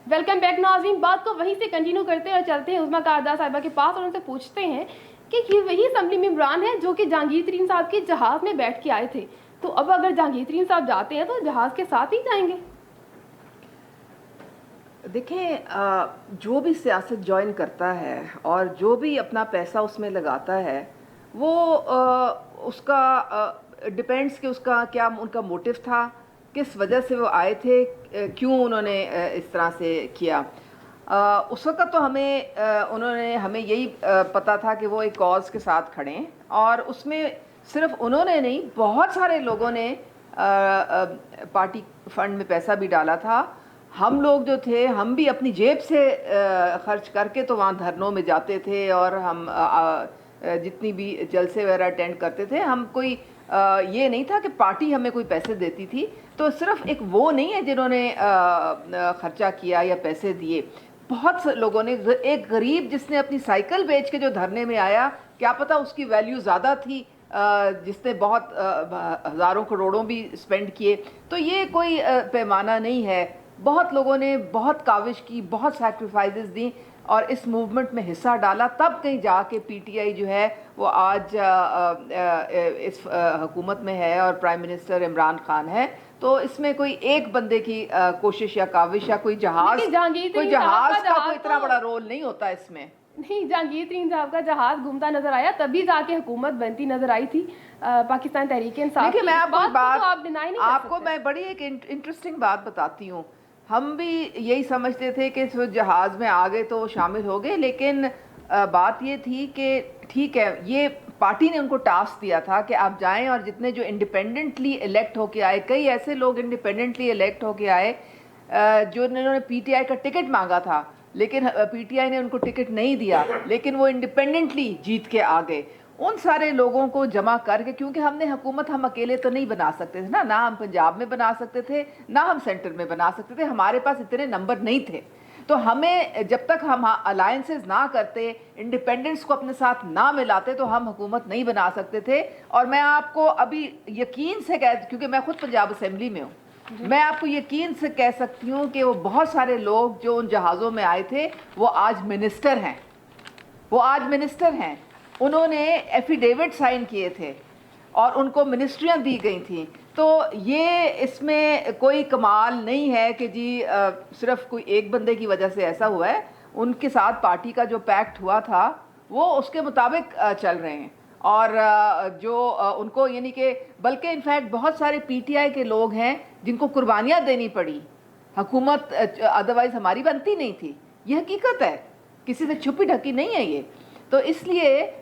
Welcome back नाज़रीन। बात को वहीं से कंटिन्यू करते हैं और चलते हैं उस्मा कारदार साहिबा के पास और उनसे पूछते हैं कि ये वही असम्बली में इमरान है जो कि जहांगीर तरीन साहब के जहाज़ में बैठ के आए थे। तो अब अगर जहांगीर तरीन साहब जाते हैं तो जहाज़ के साथ ही जाएंगे? देखें, जो भी सियासत ज्वाइन करता है और जो भी अपना पैसा उसमें लगाता है वो उसका डिपेंड्स कि उसका क्या उनका मोटिव था, किस वजह से वो आए थे, क्यों उन्होंने इस तरह से किया। उस वक़्त तो उन्होंने हमें यही पता था कि वो एक कॉज़ के साथ खड़े हैं और उसमें सिर्फ उन्होंने नहीं, बहुत सारे लोगों ने पार्टी फंड में पैसा भी डाला था। हम लोग जो थे, हम भी अपनी जेब से खर्च करके तो वहाँ धरनों में जाते थे और हम जितनी भी जलसे वगैरह अटेंड करते थे। हम कोई ये नहीं था कि पार्टी हमें कोई पैसे देती थी। तो सिर्फ एक वो नहीं है जिन्होंने खर्चा किया या पैसे दिए। बहुत से लोगों ने, एक गरीब जिसने अपनी साइकिल बेच के जो धरने में आया, क्या पता उसकी वैल्यू ज़्यादा थी, जिसने बहुत हज़ारों करोड़ों भी स्पेंड किए। तो ये कोई पैमाना नहीं है। बहुत लोगों ने बहुत काविश की, बहुत सैक्रिफाइसेस दी और इस मूवमेंट में हिस्सा डाला, तब कहीं जाके पीटीआई जो है वो आज इस हुकूमत में है और प्राइम मिनिस्टर इमरान खान है। तो इसमें कोई एक बंदे की कोशिश या काविश या कोई जहाज का कोई इतना बड़ा रोल नहीं होता इसमें। नहीं, जहांगीर तरीन साहब का जहाज घूमता नजर आया, तभी जाके हुकूमत बनती नजर आई थी पाकिस्तान तहरीक इंसाफ। देखिए, मैं आपको मैं बड़ी एक इंटरेस्टिंग बात बताती हूँ। हम भी यही समझते थे कि जहाज में आ गए तो वो शामिल हो गए, लेकिन बात ये थी कि ठीक है, ये पार्टी ने उनको टास्क दिया था कि आप जाएं और जितने जो इंडिपेंडेंटली इलेक्ट होके आए, कई ऐसे लोग इंडिपेंडेंटली इलेक्ट होके आए जो इन्होंने पीटीआई का टिकट मांगा था, लेकिन पीटीआई ने उनको टिकट नहीं दिया, लेकिन वो इंडिपेंडेंटली जीत के आ गए। उन सारे लोगों को जमा करके, क्योंकि हुकूमत हम अकेले तो नहीं बना सकते थे ना हम पंजाब में बना सकते थे, ना हम सेंटर में बना सकते थे, हमारे पास इतने नंबर नहीं थे। तो हमें, जब तक हम अलायंसेस ना करते, इंडिपेंडेंस को अपने साथ ना मिलाते, तो हम हुकूमत नहीं बना सकते थे। और मैं आपको अभी यकीन से क्योंकि मैं खुद पंजाब असेंबली में हूँ, मैं आपको यकीन से कह सकती हूँ कि वो बहुत सारे लोग जो उन जहाज़ों में आए थे वो आज मिनिस्टर हैं। उन्होंने एफिडेविट साइन किए थे और उनको मिनिस्ट्रियाँ दी गई थी। तो ये इसमें कोई कमाल नहीं है कि जी सिर्फ कोई एक बंदे की वजह से ऐसा हुआ है। उनके साथ पार्टी का जो पैक्ट हुआ था वो उसके मुताबिक चल रहे हैं और जो उनको, यानी कि बल्कि इनफैक्ट बहुत सारे पीटीआई के लोग हैं जिनको कुर्बानियाँ देनी पड़ी। हुकूमत अदरवाइज़ हमारी बनती नहीं थी, ये हकीकत है, किसी से छुपी ढकी नहीं है ये। तो इसलिए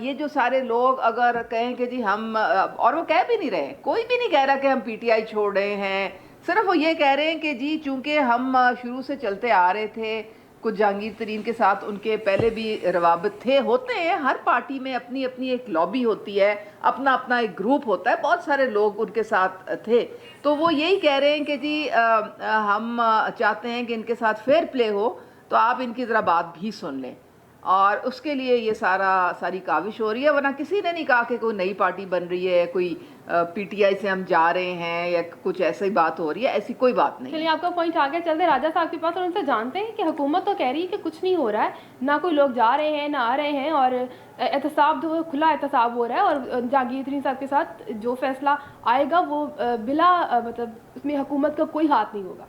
ये जो सारे लोग अगर कहें कि जी हम, और वो कह भी नहीं रहे, कोई भी नहीं कह रहा कि हम पीटीआई छोड़ रहे हैं, सिर्फ वो ये कह रहे हैं कि जी चूँकि हम शुरू से चलते आ रहे थे, कुछ जहांगीर तरीन के साथ उनके पहले भी रवाबत होते हैं। हर पार्टी में अपनी अपनी एक लॉबी होती है, अपना अपना एक ग्रुप होता है, बहुत सारे लोग उनके साथ थे। तो वो यही कह रहे हैं कि जी हम चाहते हैं कि इनके साथ फेयर प्ले हो, तो आप इनकी ज़रा बात भी सुन लें। और उसके लिए ये सारी काविश हो रही है, वरना किसी ने नहीं कहा कि कोई नई पार्टी बन रही है, कोई पीटीआई से हम जा रहे हैं या कुछ ऐसी बात हो रही है, ऐसी कोई बात नहीं। चलिए, आपका पॉइंट आगे चलते राजा साहब के पास और उनसे जानते हैं कि हुकूमत तो कह रही है कि कुछ नहीं हो रहा है, ना कोई लोग जा रहे हैं ना आ रहे हैं, और एहतसाब जो खुला एहतसाब हो रहा है, और जहांगीर तरीन साहब के साथ जो फैसला आएगा वो बिला मतलब उसमें हुकूमत का कोई हाथ नहीं होगा।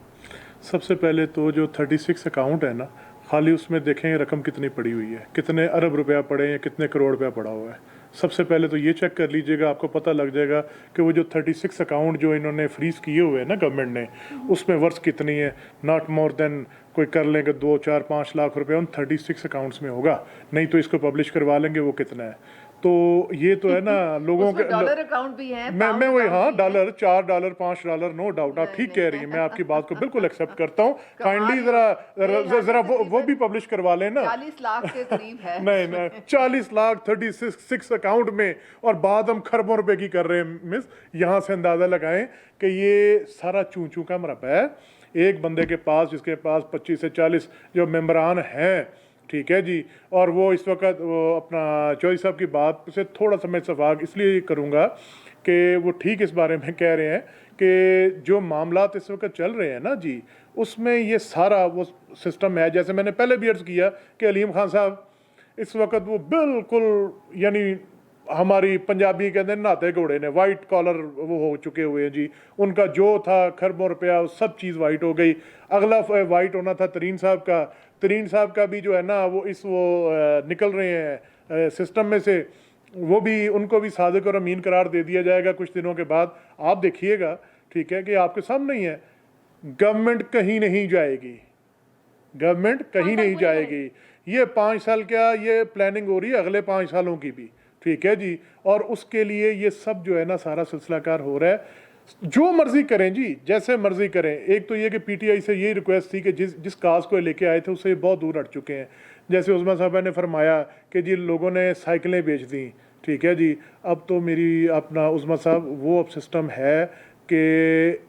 सबसे पहले तो जो 36 अकाउंट है ना, खाली उसमें देखें रकम कितनी पड़ी हुई है, कितने अरब रुपया पड़े हैं, कितने करोड़ रुपया पड़ा हुआ है। सबसे पहले तो ये चेक कर लीजिएगा, आपको पता लग जाएगा कि वो जो 36 अकाउंट जो इन्होंने फ्रीज किए हुए हैं ना गवर्नमेंट ने, उसमें वर्थ कितनी है। नॉट मोर देन कोई कर लेंगे 2, 4, 5 लाख रुपए उन 36 अकाउंट्स में होगा, नहीं तो इसको पब्लिश करवा लेंगे वो कितना है। तो ये तो है ना लोगों के डॉलर अकाउंट भी है, मैं वही, हाँ, $, $4, $5, नो डाउट, आप ठीक कह रही हैं, मैं आपकी बात को बिल्कुल एक्सेप्ट करता हूँ। काइंडली जरा वो भी पब्लिश करवा लें ना। 40 लाख के करीब है। नहीं 40 लाख 36 अकाउंट में, और बात हम खरबों रुपए की कर रहे हैं मिस। यहाँ से अंदाजा लगाएं कि ये सारा चूं चूं का मरबा है एक बंदे के पास, जिसके पास 25 से 40 जो मेंबरान हैं, ठीक है जी। और वो इस वक्त वो अपना चौधरी साहब की बात से थोड़ा सा मैं इत्तेफाक इसलिए करूँगा कि वो ठीक इस बारे में कह रहे हैं कि जो मामलात इस वक्त चल रहे हैं ना जी, उसमें ये सारा वो सिस्टम है। जैसे मैंने पहले भी अर्ज़ किया कि अलीम खान साहब इस वक्त वो बिल्कुल यानी हमारी पंजाबी कहते हैं नहाते घोड़े ने, वाइट कॉलर वो हो चुके हुए हैं जी। उनका जो था खरबों रुपया सब चीज़ वाइट हो गई। अगला वाइट होना था तरीन साहब का भी जो है ना वो निकल रहे हैं सिस्टम में से, वो भी उनको भी सादिक और अमीन करार दे दिया जाएगा कुछ दिनों के बाद। आप देखिएगा, ठीक है, कि आपके सामने ही है। गवर्नमेंट कहीं नहीं जाएगी, गवर्नमेंट कहीं नहीं जाएगी। ये 5 साल क्या, ये प्लानिंग हो रही है अगले 5 सालों की भी, ठीक है जी। और उसके लिए ये सब जो है ना सारा सिलसिलाकार हो रहा है। जो मर्जी करें जी, जैसे मर्जी करें। एक तो ये कि पीटीआई से यही रिक्वेस्ट थी कि जिस काज को लेके आए थे उससे बहुत दूर हट चुके हैं। जैसे उस्मा साहबा ने फरमाया कि जी लोगों ने साइकिलें बेच दी, ठीक है जी। अब तो मेरी अपना उस्मा साहब वो अब सिस्टम है कि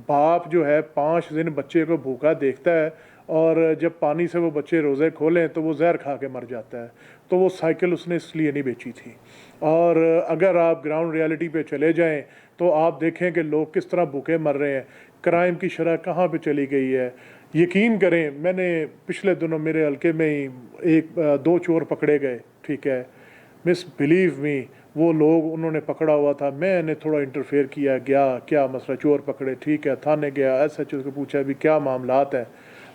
बाप जो है 5 दिन बच्चे को भूखा देखता है और जब पानी से वो बच्चे रोज़े खोलें तो वो जहर खा के मर जाता है। तो वो साइकिल उसने इसलिए नहीं बेची थी। और अगर आप ग्राउंड रियलिटी पे चले जाएं तो आप देखें कि लोग किस तरह भूखे मर रहे हैं, क्राइम की शरह कहाँ पे चली गई है। यकीन करें, मैंने पिछले दिनों मेरे हल्के में ही 2 चोर पकड़े गए, ठीक है। मिस बिलीव मी, वो लोग उन्होंने पकड़ा हुआ था, मैंने थोड़ा इंटरफेयर किया, गया क्या मसला, चोर पकड़े, ठीक है, थाने गया, SHO को पूछा भी क्या मामलात है।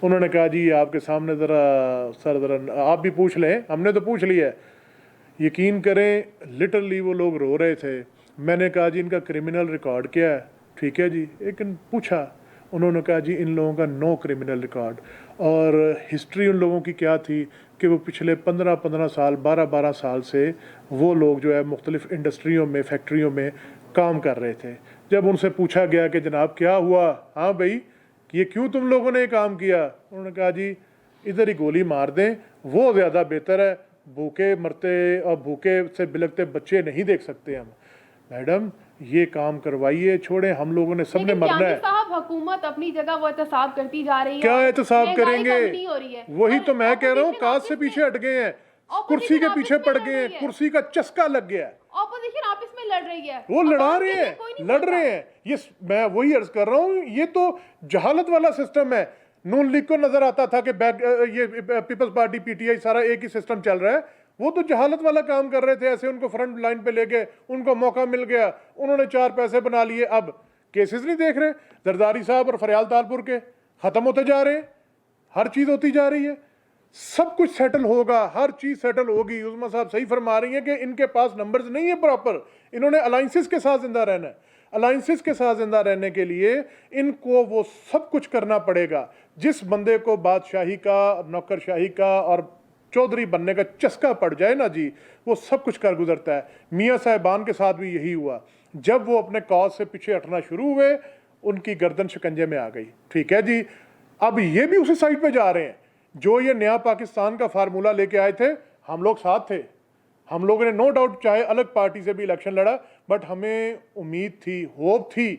उन्होंने कहा जी आपके सामने ज़रा आप भी पूछ लें, हमने तो पूछ लिया है। यकीन करें लिटरली वो लोग रो रहे थे। मैंने कहा जी इनका क्रिमिनल रिकॉर्ड क्या है, ठीक है जी। लेकिन पूछा, उन्होंने कहा जी इन लोगों का नो क्रिमिनल रिकॉर्ड। और हिस्ट्री उन लोगों की क्या थी कि वो पिछले 15-15 साल 12-12 साल से वो लोग जो है मुख्तलिफ़ इंडस्ट्रियों में, फैक्ट्रियों में काम कर रहे थे। जब उनसे पूछा गया कि जनाब क्या हुआ, हाँ भाई ये क्यों तुम लोगों ने काम किया, उन्होंने कहा जी इधर ही गोली मार दें, वो ज़्यादा बेहतर है, भूखे मरते और भूखे से बिलखते बच्चे नहीं देख सकते हम। मैडम ये काम करवाइए, छोड़े, हम लोगों ने सबने मरना है। साहब हुकूमत अपनी जगह वो एहतसाब करती जा रही है, क्या एहतसाब करेंगे, हो रही है। वही तो मैं कह रहा हूँ, काज से पीछे हट गए हैं, कुर्सी के पीछे पड़ गए हैं, कुर्सी का चस्का लग गया है। ऑपोजिशन आपस में लड़ रही है, वो लड़ा रहे हैं, लड़ रहे हैं। ये मैं वही अर्ज कर रहा हूँ, ये तो जहालत वाला सिस्टम है। नून लीग को नजर आता था कि ये पीपल्स पार्टी पीटीआई सारा एक ही सिस्टम चल रहा है। वो तो जहालत वाला काम कर रहे थे, ऐसे उनको फ्रंट लाइन पे ले गए, उनको मौका मिल गया, उन्होंने 4 पैसे बना लिए। अब केसेस नहीं देख रहे, जरदारी साहब और फरियाल तालपुर के खत्म होते जा रहे हैं, हर चीज होती जा रही है, सब कुछ सेटल होगा, हर चीज सेटल होगी। उस्मा साहब सही फरमा रही हैं कि इनके पास नंबर्स नहीं है प्रॉपर, इन्होंने अलायंसेस के साथ जिंदा रहना है। अलायंसेस के साथ जिंदा रहने के लिए इनको वो सब कुछ करना पड़ेगा। जिस बंदे को बादशाही का, नौकरशाही का और चौधरी बनने का चस्का पड़ जाए ना जी, वो सब कुछ कर गुजरता है। मियाँ साहिबान के साथ भी यही हुआ, जब वो अपने कॉज से पीछे हटना शुरू हुए उनकी गर्दन शिकंजे में आ गई, ठीक है जी। अब ये भी उसी साइड पे जा रहे हैं जो ये नया पाकिस्तान का फार्मूला लेके आए थे। हम लोग साथ थे, हम लोगों ने नो डाउट चाहे अलग पार्टी से भी इलेक्शन लड़ा, बट हमें उम्मीद थी, होप थी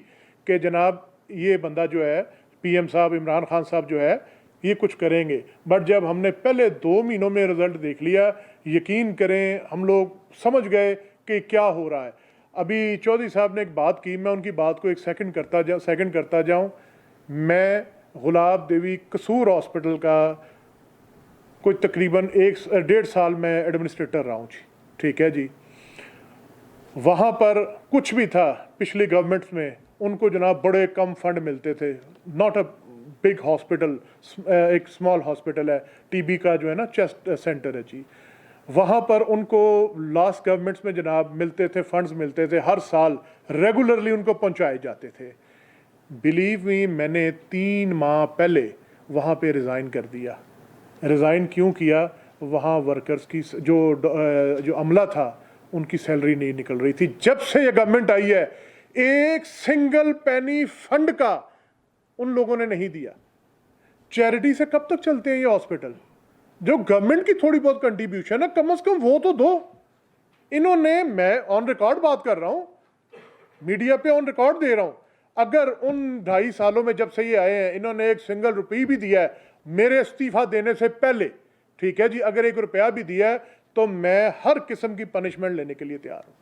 कि जनाब ये बंदा जो है PM साहब, इमरान खान साहब जो है ये कुछ करेंगे। बट जब हमने पहले 2 महीनों में रिजल्ट देख लिया, यकीन करें हम लोग समझ गए कि क्या हो रहा है। अभी चौधरी साहब ने एक बात की, मैं उनकी बात को एक सेकंड करता जाऊं। मैं गुलाब देवी कसूर हॉस्पिटल का कोई तकरीबन 1-1.5 साल मैं एडमिनिस्ट्रेटर रहा हूँ जी, ठीक है जी। वहाँ पर कुछ भी था पिछली गवर्नमेंट्स में, उनको जनाब बड़े कम फंड मिलते थे। नॉट अ बिग हॉस्पिटल, एक स्मॉल हॉस्पिटल है, TB का जो है ना चेस्ट सेंटर है जी। वहाँ पर उनको लास्ट गवर्नमेंट्स में जनाब मिलते थे, फंड्स मिलते थे, हर साल रेगुलरली उनको पहुँचाए जाते थे। बिलीव मी, मैंने 3 माह पहले वहाँ पे रिज़ाइन कर दिया। रिज़ाइन क्यों किया, वहाँ वर्कर्स की जो अमला था उनकी सैलरी नहीं निकल रही थी। जब से ये गवर्नमेंट आई है एक सिंगल पेनी फंड का उन लोगों ने नहीं दिया। चैरिटी से कब तक चलते हैं ये हॉस्पिटल? जो गवर्नमेंट की थोड़ी बहुत कंट्रीब्यूशन है कम से कम वो तो दो। इन्होंने, मैं ऑन रिकॉर्ड बात कर रहा हूँ, मीडिया पे ऑन रिकॉर्ड दे रहा हूँ, अगर उन 2.5 सालों में जब से ये आए हैं इन्होंने एक सिंगल रुपये भी दिया है मेरे इस्तीफा देने से पहले, ठीक है जी, अगर 1 रुपया भी दिया है तो मैं हर किस्म की पनिशमेंट लेने के लिए तैयार हूँ।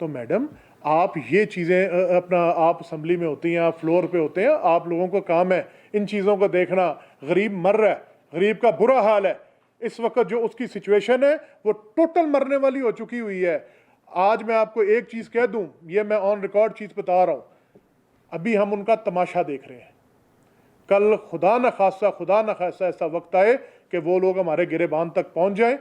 तो मैडम आप ये चीज़ें अपना आप असम्बली में होती हैं, आप फ्लोर पे होते हैं, आप लोगों को काम है इन चीज़ों को देखना। गरीब मर रहा है, गरीब का बुरा हाल है इस वक्त, जो उसकी सिचुएशन है वो टोटल मरने वाली हो चुकी हुई है। आज मैं आपको एक चीज़ कह दूं, ये मैं ऑन रिकॉर्ड चीज़ बता रहा हूँ, अभी हम उनका तमाशा देख रहे हैं। कल खुदा न खासा ऐसा वक्त आए कि वो लोग हमारे गिरेबान तक पहुंच जाएं,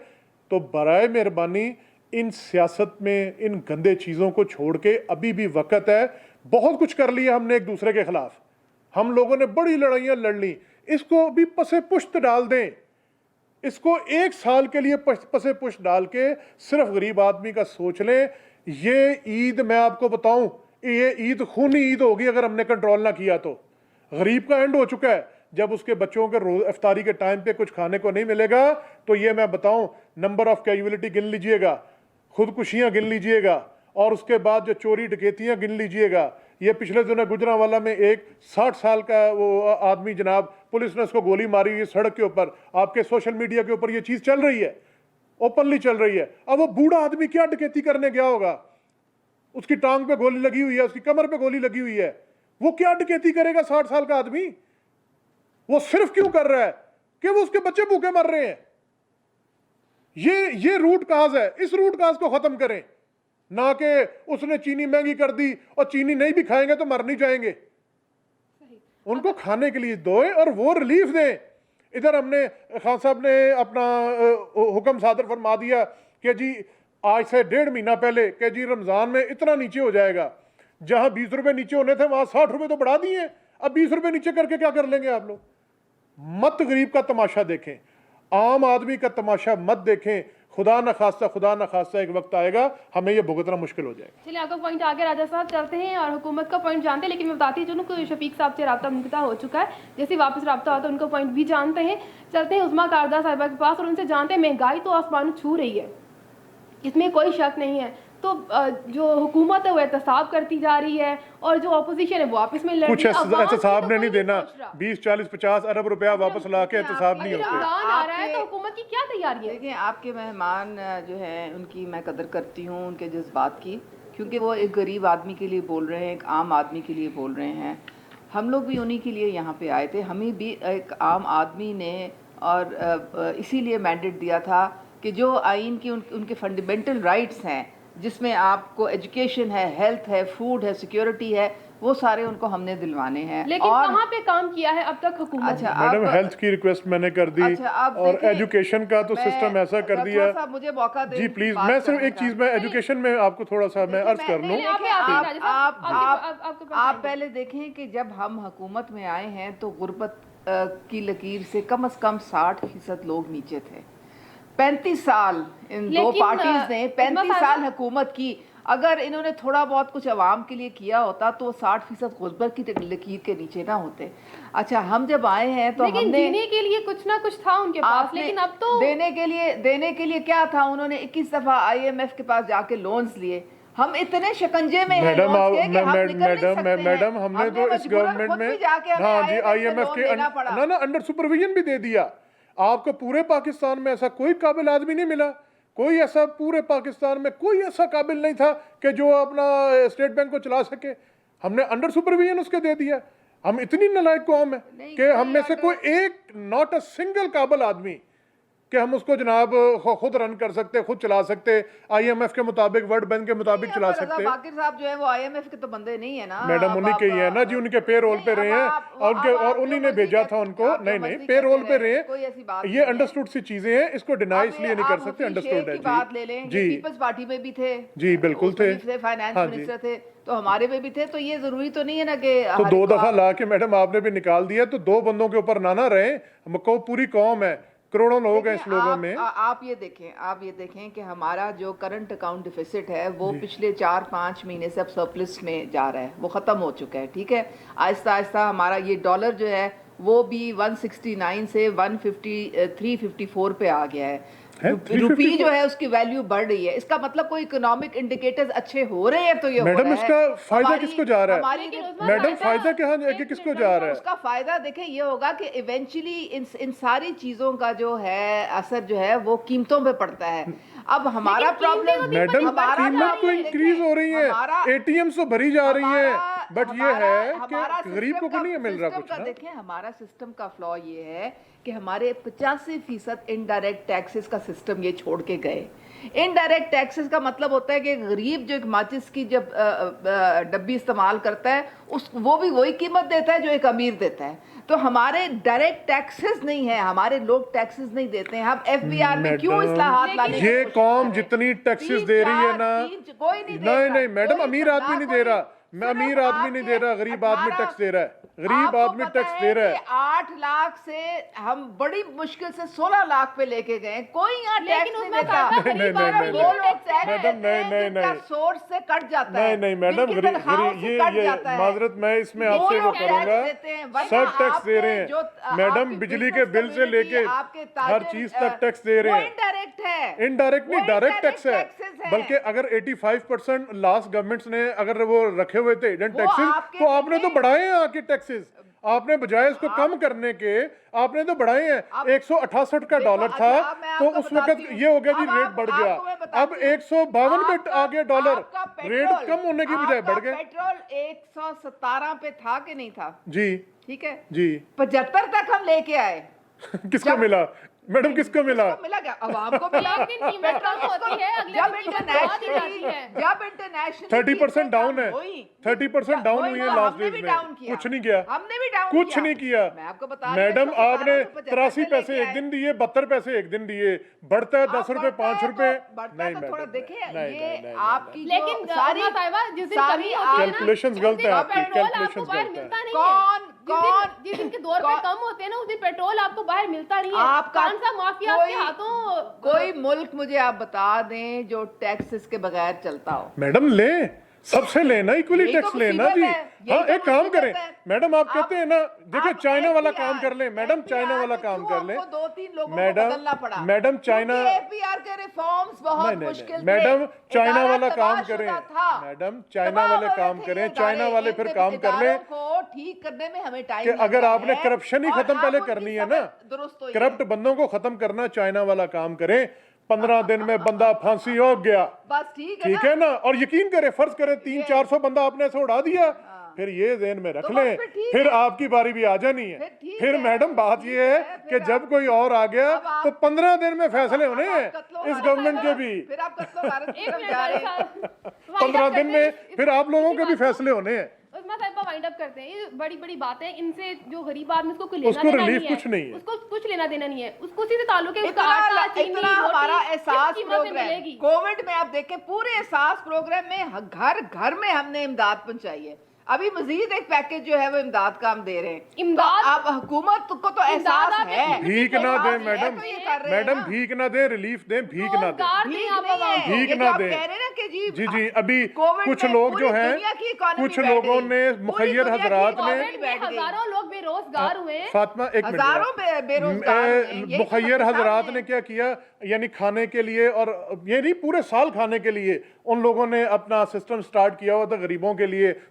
तो बराए मेहरबानी इन सियासत में इन गंदे चीज़ों को छोड़ के अभी भी वक्त है। बहुत कुछ कर लिया हमने एक दूसरे के खिलाफ, हम लोगों ने बड़ी लड़ाइयाँ लड़ ली, इसको भी पसे पुश्त डाल दें। इसको एक साल के लिए पसे पुश्त डाल के सिर्फ गरीब आदमी का सोच लें। ये ईद मैं आपको बताऊं, ये ईद खूनी ईद होगी अगर हमने कंट्रोल ना किया तो। गरीब का एंड हो चुका है, जब उसके बच्चों के रोज इफ्तारी के टाइम पे कुछ खाने को नहीं मिलेगा तो ये मैं बताऊं, नंबर ऑफ कैजुअलिटी गिन लीजिएगा, खुदकुशियां गिन लीजिएगा, और उसके बाद जो चोरी डकैतियां गिन लीजिएगा। ये पिछले दिनों गुजरांवाला में एक 60 साल का वो आदमी जनाब, पुलिस ने उसको गोली मारी हुई सड़क के ऊपर, आपके सोशल मीडिया के ऊपर ये चीज़ चल रही है, ओपनली चल रही है। अब वो बूढ़ा आदमी क्या डकैती करने गया होगा, उसकी टांग पे गोली लगी हुई है, उसकी कमर पे गोली लगी हुई है, वो क्या डकैती करेगा 60 साल का आदमी? वो सिर्फ क्यों कर रहा है कि वो उसके बच्चे भूखे मर रहे हैं। ये रूट काज है, इस रूट काज को खत्म करें, ना कि उसने चीनी महंगी कर दी और चीनी नहीं भी खाएंगे तो मर नहीं जाएंगे। उनको खाने के लिए दो और वो रिलीफ दें। इधर हमने खान साहब ने अपना हुक्म सादर फरमा दिया कि जी आज से 1.5 महीना पहले कि जी रमज़ान में इतना नीचे हो जाएगा, जहां 20 रुपए नीचे होने थे वहां 60 रुपए तो बढ़ा दिए। अब 20 रुपए नीचे करके क्या कर लेंगे आप लोग? मत गरीब का तमाशा देखें, आम आदमी का तमाशा मत देखें। खुदा न खास्ता एक वक्त आएगा हमें ये भुगतना मुश्किल हो जाएगा। चलिए आपका पॉइंट आगे राजा साहब चलते हैं और हुकूमत का पॉइंट जानते हैं, लेकिन मैं बताती चलूँ कि शफीक साहब से रब्ता मुनक़ता हो चुका है, जैसे वापस रब्ता होता है उनका पॉइंट भी जानते हैं। चलते हैं उस्मा कारदा साहिबा के पास और उनसे जानते हैं, महंगाई तो आसमान छू रही है, इसमें कोई शक नहीं है, तो जो हुकूमत है वो एहतसाब करती जा रही है और जो अपोजिशन है वो आपस में लड़ रही कुछ है। एहतसाब ने नहीं देना, 20, 40, 50 अरब रुपया वापस ला के एहतसाब नहीं होते। रमजान आ रहा है तो हुकूमत की क्या तैयारी है? देखिए, आपके मेहमान जो है उनकी मैं कदर करती हूँ, उनके जज्बात की, क्योंकि वो एक गरीब आदमी के लिए बोल रहे हैं, एक आम आदमी के लिए बोल रहे हैं। हम लोग भी उन्हीं के लिए यहाँ पे आए थे, हमें भी एक आम आदमी ने और इसीलिए मैंडेट दिया था कि जो आइन की उनके फंडामेंटल राइट्स हैं, जिसमें आपको एजुकेशन है, हेल्थ है, फूड है, सिक्योरिटी है, वो सारे उनको हमने दिलवाने हैं। लेकिन और कहाँ पे काम किया है अब तक हुकूमत? अच्छा, मैडम हेल्थ की रिक्वेस्ट मैंने कर दी, अच्छा, और एजुकेशन का तो सिस्टम ऐसा कर दिया। थोड़ा सा मुझे मौका दें जी प्लीज, बात मैं सिर्फ करने एक का। चीज में एजुकेशन में आपको थोड़ा सा मैं अर्ज कर लूं। आप पहले देखें कि जब हम हुकूमत में आए हैं तो गुर्बत की लकीर से कम 60% लोग नीचे थे। 35 साल इन दो पार्टीज ने 35 साल हुकूमत की। अगर इन्होंने थोड़ा बहुत कुछ आवाम के लिए किया होता तो 60% गुर्बत की लकीर के नीचे ना होते। अच्छा, हम जब आए हैं तो हमने देने के लिए कुछ ना कुछ था उनके पास, लेकिन अब तो देने के लिए क्या था? उन्होंने 21 दफा IMF के पास जाके लोन्स लिए। हम इतने शिकंजे में हैं मैडम हमने तो इस गवर्नमेंट में हाँ जी IMF के ना अंडर सुपरविजन भी दे दिया। आपको पूरे पाकिस्तान में ऐसा कोई काबिल आदमी नहीं मिला, कोई ऐसा पूरे पाकिस्तान में कोई ऐसा काबिल नहीं था कि जो अपना स्टेट बैंक को चला सके। हमने अंडर सुपरविजन उसके दे दिया। हम इतनी नालायक कौम है कि हम में से कोई एक नॉट अ सिंगल काबिल आदमी कि हम उसको जनाब खुद रन कर सकते, खुद चला सकते, IMF के मुताबिक, वर्ल्ड बैंक के मुताबिक चला सकते। बाकिर साहब जो है वो IMF के तो बंदे नहीं है ना मैडम, उन्हीं के ही है ना जी, उनके पे रोल पे रहे हैं और उन्हीं ने भेजा था उनको। नहीं पे रोल पे रहे हैं, ये अंडरस्टूड सी चीजें हैं, इसको डिनाई इसलिए नहीं कर सकते। अंडरस्टूड है बात ले लें, जी पीपल्स पार्टी में भी थे जी, बिल्कुल थे, फाइनेंस मिनिस्टर थे, तो हमारे में भी थे। तो ये जरूरी तो नहीं है ना कि तो 2 दफा ला के मैडम आपने भी निकाल दिया, तो 2 बंदों के ऊपर ना रहे। हमको पूरी कौम है, करोड़ों लोग हैं इस लोगों में। आप ये देखें कि हमारा जो करंट अकाउंट डिफिसिट है वो पिछले 4-5 महीने से अब सरप्लस में जा रहा है, वो ख़त्म हो चुका है। ठीक है, आहिस्ता आहिस्ता हमारा ये डॉलर जो है वो भी 169 से 354 पे आ गया है। रुपी जो है उसकी वैल्यू बढ़ रही है। इसका मतलब कोई इकोनॉमिक इंडिकेटर्स अच्छे हो रहे हैं तो ये मैडम इसका फायदा किसको जा रहा है? मैडम फायदा किसको जा रहा है? उसका फायदा देखें ये होगा कि इवेंचुअली इन सारी चीज़ों का जो है असर जो है वो कीमतों पे पड़ता है। अब हमारा लेकिन कीमतें प्रॉब्लम तो मैडम हमारा कीमत तो देखिए, इंक्रीज हो रही है, हमारा- एटीएम तो भरी जा रही है, बट ये है हमारा कि गरीब को नहीं मिल रहा सिस्टम कुछ का ना। देखें, हमारा सिस्टम का फ्लॉ ये है कि हमारे 85% इनडायरेक्ट टैक्सेस का सिस्टम ये छोड़ के गए। इनडायरेक्ट टैक्सेस का मतलब होता है कि गरीब जो एक माचिस की जब डब्बी इस्तेमाल करता है उस वो भी वही कीमत देता है जो एक अमीर देता है। तो हमारे डायरेक्ट टैक्सेस नहीं है, हमारे लोग टैक्सेस नहीं देते हैं। हम एफबीआर में क्यों मैडम, इस्लाहात लाने की ये कोशिश कौम कर रहे हैं? जितनी टैक्सेस तीन, दे रही है चार, ना, कोई नहीं दे नहीं रहा, नहीं मैडम, कोई अमीर ना आदमी नहीं कोई- दे रहा, मैं सिर्फ अमीर आदमी नहीं दे रहा, गरीब आदमी 18 टैक्स दे रहा है, गरीब आपको आदमी पता टैक्स दे रहा है। कि 8 लाख से हम बड़ी मुश्किल से 16 लाख पे लेके गए, कोई यहाँ लेकिन टैक्स नहीं उसमें देता। सादा नहीं, गरीब नहीं, आदमी नहीं, वो नहीं लोग टैक्स टैक्स मैडम, देते हैं नहीं, जिनका नहीं। सोर्स से कट जाता है, नहीं नहीं मैडम, जिनकी तनख्वाहों से कट ये जाता है। माजरत मैं इसमें वो आपसे वो लोग टैक्स करूंगा, देते हैं, वरना सब टैक्स दे आपने रहे जो हैं मैडम, आपकी बिजली के business बिल से community, लेके आपके हर ताजिर, चीज तक टैक्स दे रहे वो हैं। इनडायरेक्ट है, इनडायरेक्ट नहीं, वो डायरेक्ट indirect टैक्स है, taxes हैं। बल्कि अगर 85% लास्ट गवर्नमेंट्स ने अगर वो रखे हुए थे हिडन वो टैक्सेस, आपके तो आपने तो देखें- बढ़ाए हैं आके टैक्सेस, आपने बजाय इसको कम करने के आपने तो बढ़ाए हैं। 168 का देखो, डॉलर अच्छा, था अब मैं तो आपको उस वक्त बताती हूँ। ये हो गया जी अब रेट आप- बढ़ आपको मैं गया, बताती अब हूँ। 152 पे आपका- आ गया डॉलर, आपका रेट पेट्रोल- कम होने की बजाय बढ़ आपका गए। पेट्रोल 117 पे था कि नहीं था? जी ठीक है, जी 75 तक हम लेके आए। किसको जब- मिला मैडम, किसको मिला? किसको मिला क्या? अवाम को मिला। एक दिन कीमत कम होती है, अगले जब दिन कीमत बढ़ा दी जाती है। जब इंटरनेशनल 30% डाउन है, 30% डाउन हुई है लास्ट हमने डेज भी में, डाउन किया, कुछ नहीं किया, हमने भी डाउन कुछ नहीं किया। मैं आपको बता रही हूँ, मैडम 117 आपने से 75 83 पे पैसे लेके एक आए। दिन दिए, 72 पैसे एक दिन दिए, बढ़ता है 10 रुपए 5 रुपए। बढ़ता है तो थोड़ा देखिए, ये आपकी लेकिन सारी अम्मा साहिबा जिस दिन सारी कमी होती है ना, Calculations उस गलत दिन है आपकी, पेट्रोल आपको calculations बाहर गलत है। मिलता नहीं कौन- है। जिस दिन के 2 रुपए कम होते हैं ना, उस दिन पेट्रोल आपको बाहर मिलता नहीं है। आपका कौन सा माफिया कोई- के हाथों कोई मुल्क मुझे आप बता दें जो टैक्सेस के बगैर चलता हो। मैडम ले, सबसे लेना, इक्वली यही तो टैक्स लेना मुसीबत जी। है, यही हाँ तो एक काम मुसीबत करें है। मैडम, आप कहते हैं ना, देखिए आप चाइना वाला FPR काम कर लें मैडम, चाइना वाला में काम क्यों कर लें आपको 2-3 लोगों मैडम, को बदलना पड़ा? मैडम चाइना, एपीआर के रिफॉर्म्स बहुत नहीं, नहीं, मुश्किल थे। मैडम चाइना इदारा वाला काम तबाहशुदा करें, था। मैडम चाइना तबाह वाले हो काम रहे थे करें, ये चाइना इदारे, वाले फिर इन काम कर लें इदारों को ठीक करने में हमें टाइम कि अगर आपने करप्शन ही खत्म पहले करनी है ना, दुरुस्त हुई करप्ट बंदों को खत्म करना, चाइना वाला काम करें, 15 दिन में बंदा फांसी हो गया, बस ठीक है ठीक है ना। और यकीन करें, फर्ज करें 300-400 बंदा आपने ऐसे उड़ा दिया, फिर ये ज़हन में रख तो लें, बस फिर ठीक फिर है। आपकी बारी भी आ जानी है। फिर ठीक फिर है, मैडम बात ठीक ये है है, कि फिर जब आप- कोई और आ गया अब आप- तो 15 दिन में फैसले होने अब हैं आप कत्लो इस भारत गवर्नमेंट के आएगा, भी, फिर आप कत्लो भारत की एक तरफ मिनट जा रहे वाइंड हैं। अप 15 दिन करते हैं। में फिर आप लोगों के भी फैसले होने हैं। उस्मा साहिबा वाइंड अप करते हैं। ये बड़ी बड़ी बातें, इनसे जो गरीब आदमी उसको कोई लेना उसको देना relief नहीं है, कुछ नहीं है। उसको कुछ लेना देना नहीं है, उसको सीधे ताल्लुक है उसका आटा चीनी इतना हमारा रोटी एहसास किस कीमत में प्रोग्राम मिलेगी। कोविड में आप देखें, पूरे एहसास प्रोग्राम में घर घर में हमने इमदाद पहुंचाई है। अभी मजीद एक पैकेज जो है वो इमदाद का हम दे रहे हैं। इमदाद- तो अब हुकूमत को तो एहसास आप है, भीख ना एहसास दें है, मैडम, तो ये कर रहे हैं मैडम ना। भीख ना दें, रिलीफ दें, भीख ना दें। रोजगार भीख नहीं आप नहीं आवाम है। को। भीख ये ना जो आप दें। कह रहे हैं ना कि जी जी, अभी कोविड कुछ में लोग पूरी जो हैं, दुनिया की इकॉनमी कुछ बैठ लोगों गई। ने पूरी मुखैयर दुनिया की हजरात इकॉनमी ने कोविड बैठ में गई। हजारों लोग बेरोजगार हुए हैं। फातिमा एक मिनट हजारों जरा। बेरोजगार हुए हैं। यही तो मुखैयर मतलब हजरात सामने ने क्या किया, यानी खाने के लिए, और ये नहीं पूरे साल खाने के लिए उन लोगों ने अपना सिस्टम स्टार्ट किया हुआ था गरीबों के लिए,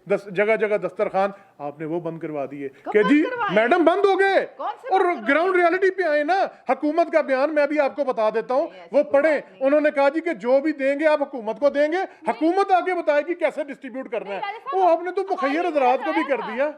जगह जगह दस्तरखान, आपने वो बंद करवा दिए कब कि बंद जी करवाए? मैडम बंद हो गए। कौन से और बंद करवाए? ग्राउंड रियलिटी पे आए ना, हुकूमत का बयान मैं भी आपको बता देता हूँ, नहीं, ऐसी वो कोई पढ़े। बात नहीं। उन्होंने कहा जी कि जो भी देंगे आप हुकूमत को देंगे, हुकूमत आगे बताएगी कैसे डिस्ट्रीब्यूट करना है। वो आपने तो मुखैयर हजरात को भी कर दिया।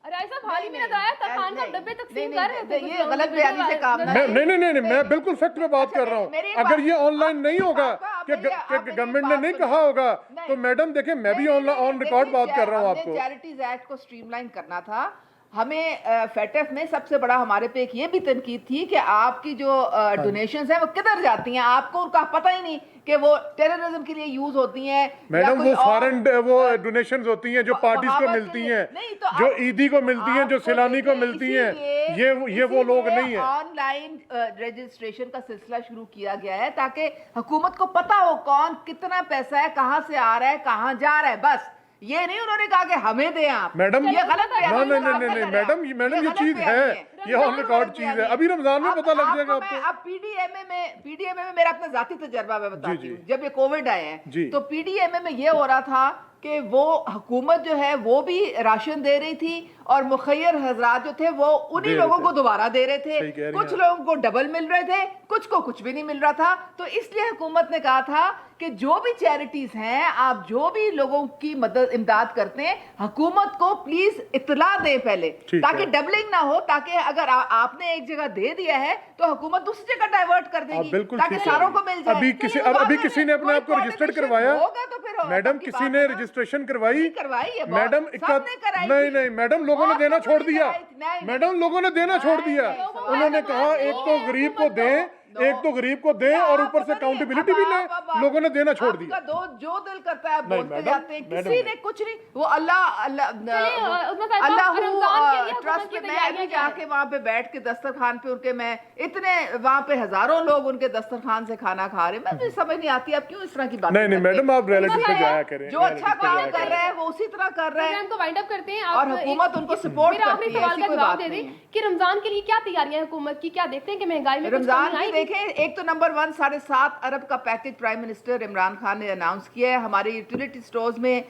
अरे ऐसा हाल ही में नजर आया था, खान का डब्बे तकसीम कर रहे थे। ये गलत बयानी से काम ना मैं बिल्कुल फैक्ट में बात कर रहा हूँ। मेरी अगर बात- ये ऑनलाइन नहीं होगा आप कि मेरी गवर्नमेंट ने बात नहीं सुनिए। कहा होगा, नहीं। तो मैडम देखें, मैं भी ऑन रिकॉर्ड बात कर रहा हूँ आपको। चैरिटीज एक्ट को स्ट्रीमलाइन करना था हमें। फेटफ में सबसे बड़ा हमारे पे एक ये भी तनकीद थी कि आपकी जो डोनेशंस हैं वो किधर जाती हैं, आपको उनका पता ही नहीं कि वो टेररिज्म के लिए यूज होती हैं। मैडम वो फॉरेन वो डोनेशंस होती हैं जो पार्टीज को वहां मिलती के- हैं, नहीं, तो जो आप- ईदी को मिलती हैं, जो आपको सैलानी को देखिए, मिलती हैं, इसीलिए- ये वो लोग इसीलिए नहीं है। ऑनलाइन रजिस्ट्रेशन का सिलसिला शुरू किया गया है ताकि हुकूमत को पता हो कौन कितना पैसा है, कहां से आ रहा है, कहां जा रहा है। बस ये नहीं उन्होंने कहा कि हमें दें आप। मैडम ये गलत बयानी नहीं है, नहीं नहीं आपने मैडम, करा। ये गलत चीज बयानी है, ये ऑन रिकॉर्ड चीज है। अभी रमजान में पता लग जाएगा आपको। अब पीडीएमए में मेरा अपना जाती तजर्बा मैं बताती जी। हूँ। जब ये कोविड आया जी। है तो पीडीएमए में ये हो रहा था कि वो हुकूमत जो है वो भी राशन दे रही थी और मुखैर हजरात जो थे वो उन्हीं लोगों को दोबारा दे रहे सही कह थे, रही कुछ हैं। लोगों को डबल मिल रहे थे, कुछ को कुछ भी नहीं मिल रहा था। तो इसलिए हुकूमत ने कहा था कि जो भी चैरिटीज हैं, आप जो भी लोगों की मदद इमदाद करते हैं, हुकूमत को प्लीज इत्तला दें पहले, ठीक ताकि है। डबलिंग ना हो, ताकि अगर आपने एक जगह दे दिया है तो हुकूमत दूसरी जगह डाइवर्ट कर देगी, बिल्कुल ताकि ठीक है। सारों को मिल जाए। अभी किसी ने अपने आप को रजिस्टर्ड करवाया? होगा तो फिर मैडम तब की किसी बात ने है ना। रजिस्ट्रेशन करवाई? नहीं करवाई है बहुत। मैडम सबने कराई नहीं थी। नहीं मैडम, लोगों ने बहुत देना लोगों छोड़ ने दिया। कराई थी। नहीं, मैडम लोगों ने देना छोड़ दिया। नहीं, उन्होंने नहीं, कहा नहीं, एक तो गरीब को दें, एक तो गरीब को दें और ऊपर से अकाउंटेबिलिटी भी लें। लोगों ने देना छोड़ दिया। आपका जो दिल करता है आप नहीं, बोलते मैडम, जाते हैं, मैडम, किसी ने कुछ नहीं। वो अल्लाह ट्रस्ट पे मैं भी जाके वहाँ पे बैठ के दस्तरखान पे उनके, मैं इतने वहाँ पे हजारों लोग उनके दस्तरखान से खाना खा रहे, मैं समझ नहीं आती आप क्यों इस तरह की बात। नहीं मैडम, आप रियलिटी पे जाया करें। जो अच्छा काम कर रहे हैं वो उसी तरह कर रहे हैं को वाइंड अप करते हैं। और हुकूमत उनको सपोर्ट मेरा करती आखिरी है, सवाल ऐसी का कोई जवाब बात दे नहीं दें है। कि रमजान के लिए क्या तैयारियां हैं हुकूमत की, क्या देखते हैं कि महंगाई में कुछ रमजान कमी में आएगी? देखें, एक तो नंबर 1 7.5 अरब का package prime minister Imran Khan ने अनाउंस किया है। हमारे यूटिलिटी स्टोर्स में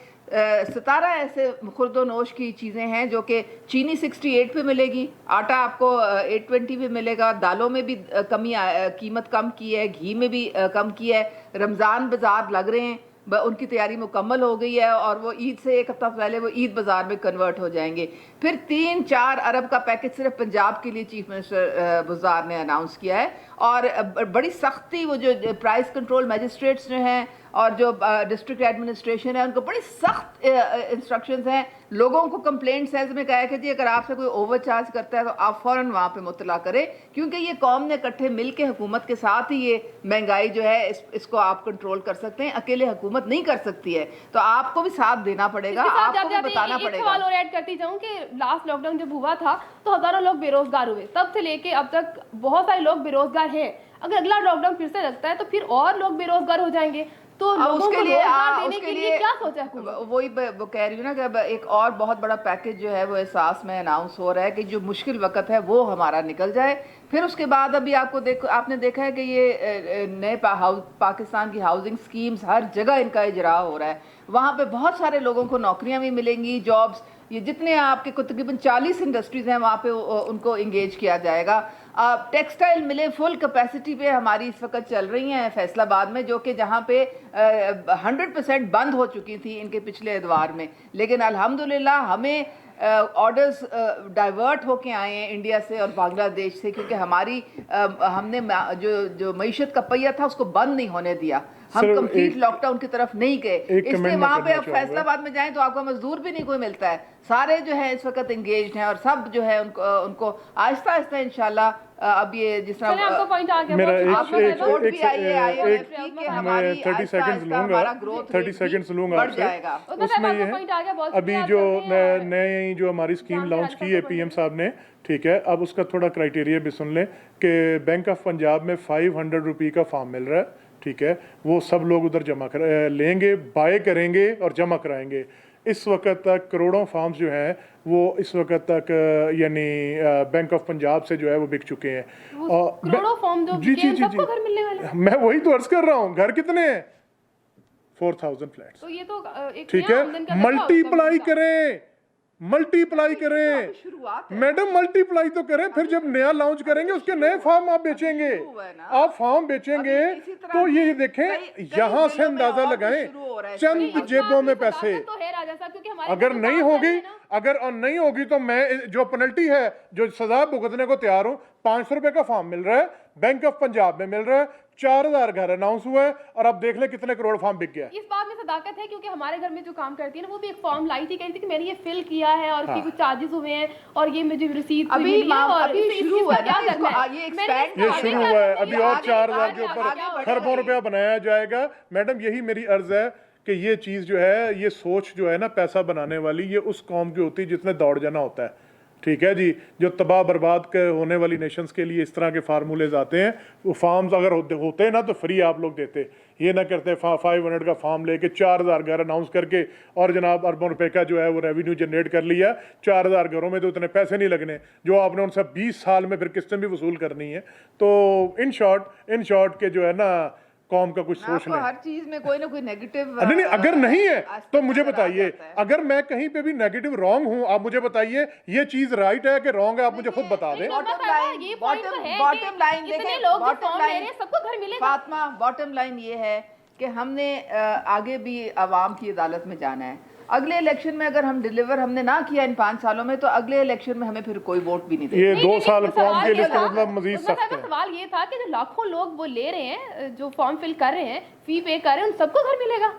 17 ऐसे खुर्दोनोश की चीज़ें हैं जो कि चीनी 68 पे मिलेगी, आटा आपको 820 पे मिलेगा, दालों में भी कीमत कम की है, घी में भी कम की है। रमज़ान बाज़ार लग रहे हैं, उनकी तैयारी मुकम्मल हो गई है और वो ईद से एक हफ्ता पहले वो ईद बाज़ार में कन्वर्ट हो जाएंगे। फिर 3-4 अरब का पैकेज सिर्फ पंजाब के लिए चीफ मिनिस्टर बुज़दार ने अनाउंस किया है। और बड़ी सख्ती, वो जो प्राइस कंट्रोल मजिस्ट्रेट्स जो हैं और जो डिस्ट्रिक्ट एडमिनिस्ट्रेशन है, उनको बड़ी सख्त इंस्ट्रक्शंस हैं। लोगों को कंप्लेंट सेल्स में कहा है कि जी अगर आपसे कोई ओवर चार्ज करता है तो आप फ़ौरन वहाँ पे मुतला करें, क्योंकि ये कौम ने इकट्ठे मिल के हुकूमत के साथ ही ये महंगाई जो है इसको आप कंट्रोल कर सकते हैं, अकेले हुकूमत नहीं कर सकती है। तो आपको भी साथ देना पड़ेगा, आपको भी बताना एक पड़ेगा। सवाल और ऐड करती जाऊं कि लास्ट लॉकडाउन जब हुआ था तो हजारों लोग बेरोजगार हुए, तब से लेके अब तक बहुत सारे लोग बेरोजगार हैं। अगर अगला लॉकडाउन फिर से लगता है तो फिर और लोग बेरोजगार हो जाएंगे, तो लोगों को रोजगार देने के लिए क्या सोचा हुकूमत? वही वो कह रही हूँ ना कि अब एक और बहुत बड़ा पैकेज जो है वो एहसास में अनाउंस हो रहा है कि जो मुश्किल वक्त है वो हमारा निकल जाए। फिर उसके बाद अभी आपने देखा है कि ये नए पाकिस्तान की हाउसिंग स्कीम्स हर जगह इनका इजरा हो रहा है, वहाँ पे बहुत सारे लोगों को नौकरियाँ भी मिलेंगी, जॉब्स, ये जितने आपके तकरीबन 40 इंडस्ट्रीज हैं वहाँ पे उनको इंगेज किया जाएगा। टेक्सटाइल मिले फुल कैपेसिटी पे हमारी इस वक्त चल रही हैं फैसलाबाद में, जो कि जहाँ पे 100% बंद हो चुकी थी इनके पिछले एतवार में, लेकिन अल्हम्दुलिल्लाह हमें ऑर्डर्स डाइवर्ट होके आए हैं इंडिया से और बांग्लादेश से, क्योंकि हमने जो मईशत का पहिया था उसको बंद नहीं होने दिया, हम कंप्लीट लॉकडाउन की तरफ नहीं गए। इसलिए वहाँ पे अब फैसलाबाद में जाएं तो आपको मजदूर भी नहीं कोई मिलता है, सारे जो है इस वक्त एंगेज्ड हैं और सब जो है उनको आहिस्ता आहिस्ता इंशाल्लाह अब ये जिस तरह आपका पॉइंट आ गया, मेरा बहुत एक 30 सेकंड्स लूंगा, 30 सेकंड्स लूंगा आपसे। उसमें ये है अभी जो नई जो हमारी स्कीम लॉन्च की है पीएम साहब ने, ठीक है, अब उसका थोड़ा क्राइटेरिया भी सुन लें कि बैंक ऑफ पंजाब में 500 रुपये का फॉर्म मिल रहा है, ठीक है, वो सब लोग उधर जमा लेंगे, बाय करेंगे और जमा कराएंगे। इस वक्त तक करोड़ों फॉर्म्स जो हैं वो इस वक्त तक यानी बैंक ऑफ पंजाब से जो है वो बिक चुके हैं। करोड़ों फॉर्म जो जी जी जी सबको घर मिलने वाले हैं। मैं वही तो अर्ज कर रहा हूँ, घर कितने हैं? 4000 फ्लैट्स, तो ये तो एक ठीक है, मल्टीप्लाई करें, मल्टीप्लाई करें मैडम, मल्टीप्लाई तो करें, फिर जब नया लॉन्च करेंगे उसके नए फॉर्म आप बेचेंगे, आप फॉर्म बेचेंगे तो ये देखें, यहाँ से अंदाजा लगाएं चंद जेबों में पैसे। अगर नहीं होगी, अगर नहीं होगी तो मैं जो पेनल्टी है, जो सजा भुगतने को तैयार हूं, 500 रुपए का फॉर्म मिल रहा है, बैंक ऑफ पंजाब में मिल रहा है, 4000 घर अनाउंस हुआ है और अब देख ले कितने करोड़ फॉर्म बिक गया। इस बात में सदाकत है क्योंकि हमारे घर में जो काम करती है ना वो भी एक फॉर्म लाई थी, कह रही थी कि मैंने ये फिल किया है और इसके कुछ चार्जेस हुए हैं और ये मुझे रसीद अभी शुरू हुआ है, ये शुरू हुआ है, अभी और 4000 के ऊपर खरबों रुपया बनाया जाएगा। मैडम यही मेरी अर्ज है कि ये चीज़ जो है, ये सोच जो है ना पैसा बनाने वाली, ये उस कौम की होती है जिसने दौड़ जाना होता है, ठीक है जी, जो तबाह बर्बाद होने वाली नेशंस के लिए इस तरह के फार्मूलेज आते हैं। वो फार्म्स अगर होते ना तो फ्री आप लोग देते, ये ना करते 500 का फार्म लेके 4000 घर अनाउंस करके और जनाब अरबों रुपए का जो है वो रेवेन्यू जनरेट कर लिया। 4000 घरों में तो उतने पैसे नहीं लगने जो आपने उनसे 20 साल में फिर किस्तें भी वसूल करनी है। तो इन शॉर्ट के जो है ना कौम का कुछ सोच आपको लें। हर चीज में कोई ना कोई नेगेटिव नहीं, अगर नहीं है तो मुझे नजर आ बताइए। जाता है। अगर मैं कहीं पे भी नेगेटिव रॉन्ग हूं, आप मुझे बताइए ये चीज राइट है कि रॉन्ग है, आप मुझे खुद बता दें। बॉटम साहिबा, लाइन ये point तो है बॉटम कि लाइन इतने देखें, लोग जो बॉटम फॉर्म ले रहे लाइन हैं सबको घर मिलेगा। फातिमा, बॉटम लाइन ये है कि हमने आगे भी आवाम की अदालत में जाना है। अगले इलेक्शन में अगर हम डिलीवर हमने ना किया इन 5 सालों में, तो अगले इलेक्शन में हमें फिर कोई वोट भी नहीं देगा। ये नहीं, 2 नहीं, साल नहीं, कौम सवाल के ये लिए इसका था- मतलब मजीद उसमें सख्त साहब, है। सवाल ये था कि जो लाखों लोग वो ले रहे हैं, जो फॉर्म फिल कर रहे हैं, फी पे कर रहे हैं, उन सबको घर मिलेगा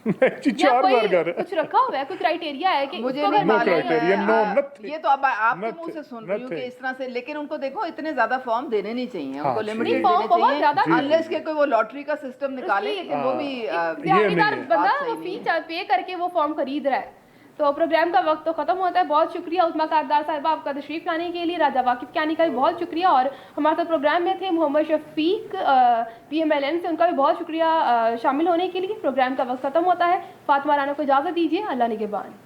जी, या 4 कोई बार कर कुछ रखा हुआ है, कोई क्राइटेरिया है कि मुझे उसको नहीं घर No मालूम मिलेगा? criteria, no, nothing. ये तो अब आपके मुंह से Nothing, सुन रही हूँ कि nothing. इस तरह से, लेकिन उनको देखो इतने ज्यादा फॉर्म देने नहीं चाहिए, हाँ, उनको ठीक लिमिटेड है। फॉर्म देने बहुत चाहिए, ज्यादा जी, अनलेस के कोई वो लॉटरी का सिस्टम निकाले, उसकी- लेकिन वो भी दिहाड़ीदार नहीं है। बंदा बात सही वो नहीं फी पे करके वो फॉर्म खरीद रहा है। तो प्रोग्राम का वक्त तो खत्म होता है। बहुत शुक्रिया उस्मा कारदार साहिबा आपका तशरीफ लाने के लिए। राजा वाकिफ कियानी का भी बहुत शुक्रिया, और हमारे साथ प्रोग्राम में थे मोहम्मद शफीक PMLN से, उनका भी बहुत शुक्रिया शामिल होने के लिए। प्रोग्राम का वक्त खत्म होता है। फातिमा राना को इजाज़त दीजिए। अल्लाह निगहबान।